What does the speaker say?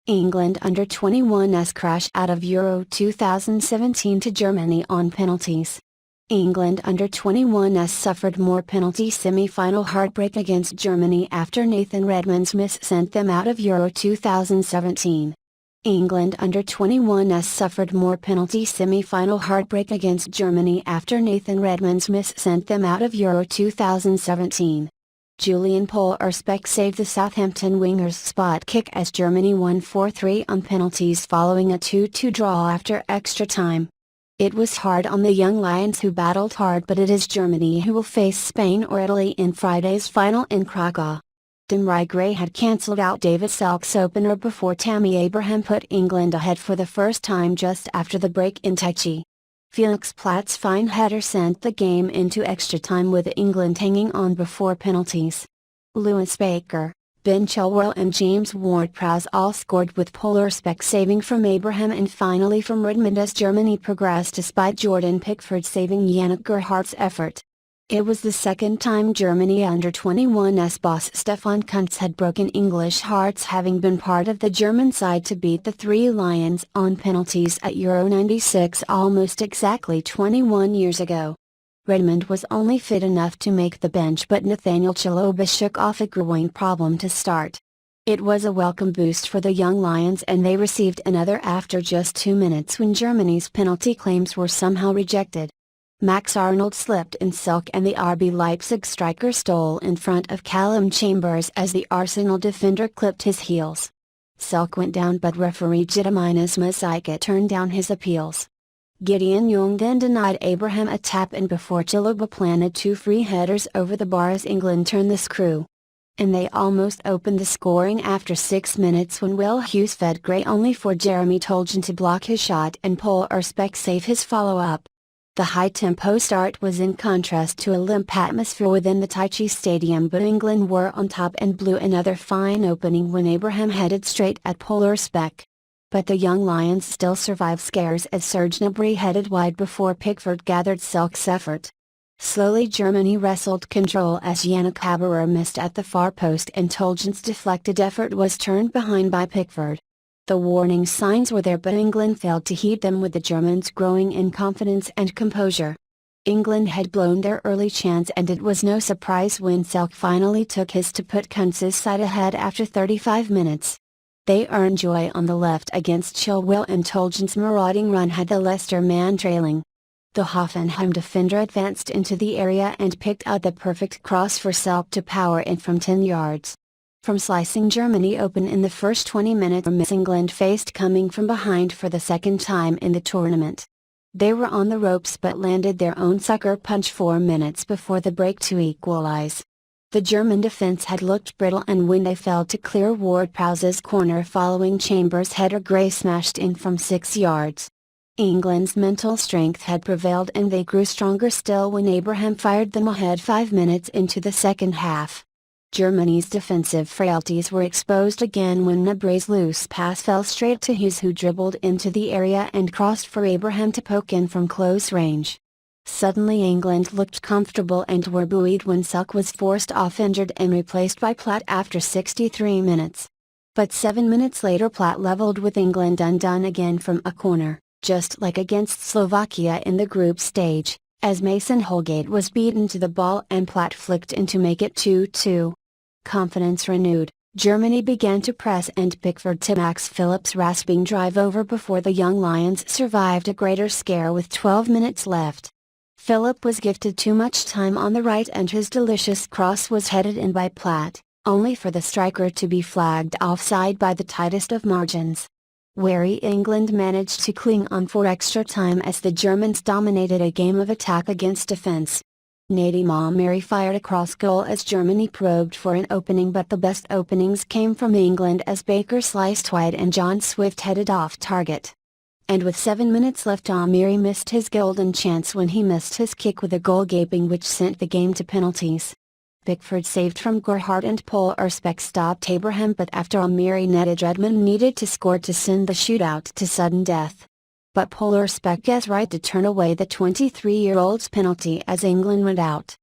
England Under-21s crash out of Euro 2017 to Germany on penalties. England Under-21s suffered more penalty semi-final heartbreak against Germany after Nathan Redmond's miss sent them out of Euro 2017. England Under-21s suffered more penalty semi-final heartbreak against Germany after Nathan Redmond's miss sent them out of Euro 2017. Julian Pollersbeck saved the Southampton winger's spot kick as Germany won 4-3 on penalties following a 2-2 draw after extra time. It was hard on the young Lions who battled hard, but it is Germany who will face Spain or Italy in Friday's final in Krakow. Demarai Gray had cancelled out David Selke's opener before Tammy Abraham put England ahead for the first time just after the break in Tychy. Felix Platte's fine header sent the game into extra time with England hanging on before penalties. Lewis Baker, Ben Chilwell and James Ward-Prowse all scored, with Pollersbeck saving from Abraham and finally from Redmond as Germany progressed despite Jordan Pickford saving Yannick Gerhardt's effort. It was the second time Germany Under-21s boss Stefan Kuntz had broken English hearts, having been part of the German side to beat the Three Lions on penalties at Euro 96 almost exactly 21 years ago. Redmond was only fit enough to make the bench, but Nathaniel Chalobah shook off a groin problem to start. It was a welcome boost for the young Lions, and they received another after just 2 minutes when Germany's penalty claims were somehow rejected. Max Arnold slipped in Selke and the RB Leipzig striker stole in front of Callum Chambers as the Arsenal defender clipped his heels. Selke went down, but referee Gidiminas Mazaika turned down his appeals. Gideon Young then denied Abraham a tap-in before Chalobah planted two free headers over the bar as England turned the screw. And they almost opened the scoring after 6 minutes when Will Hughes fed Gray only for Jeremy Toljan to block his shot and Pollersbeck save his follow-up. The high-tempo start was in contrast to a limp atmosphere within the Tychy stadium, but England were on top and blew another fine opening when Abraham headed straight at Pollersbeck. But the young Lions still survived scares as Serge Gnabry headed wide before Pickford gathered Selke's effort. Slowly Germany wrestled control as Yannick Haberer missed at the far post and Toljan's deflected effort was turned behind by Pickford. The warning signs were there, but England failed to heed them, with the Germans growing in confidence and composure. England had blown their early chance, and it was no surprise when Selke finally took his to put Kuntz's side ahead after 35 minutes. They earned joy on the left against Chilwell, and Toljan's marauding run had the Leicester man trailing. The Hoffenheim defender advanced into the area and picked out the perfect cross for Selke to power in from 10 yards. From slicing Germany open in the first 20 minutes, a miss England faced coming from behind for the second time in the tournament. They were on the ropes but landed their own sucker punch 4 minutes before the break to equalize. The German defense had looked brittle, and when they failed to clear Ward-Prowse's corner following Chambers' header, Gray smashed in from 6 yards. England's mental strength had prevailed, and they grew stronger still when Abraham fired them ahead 5 minutes into the second half. Germany's defensive frailties were exposed again when Gnabry's loose pass fell straight to Hughes, who dribbled into the area and crossed for Abraham to poke in from close range. Suddenly England looked comfortable and were buoyed when Selke was forced off injured and replaced by Platte after 63 minutes. But 7 minutes later Platte levelled with England undone again from a corner, just like against Slovakia in the group stage, as Mason Holgate was beaten to the ball and Platte flicked in to make it 2-2. Confidence renewed, Germany began to press, and Pickford to Max Phillips' rasping drive over before the young Lions survived a greater scare with 12 minutes left. Philip was gifted too much time on the right, and his delicious cross was headed in by Platte, only for the striker to be flagged offside by the tightest of margins. Wary England managed to cling on for extra time as the Germans dominated a game of attack against defense. Nathan Redmond fired a cross goal as Germany probed for an opening, but the best openings came from England as Baker sliced wide and John Swift headed off target. And with 7 minutes left, Amiri missed his golden chance when he missed his kick with a goal gaping, which sent the game to penalties. Pickford saved from Gerhardt and Pollersbeck stopped Abraham, but after Amiri netted, Redmond needed to score to send the shootout to sudden death. But Pollersbeck has right to turn away the 23-year-old's penalty as England went out.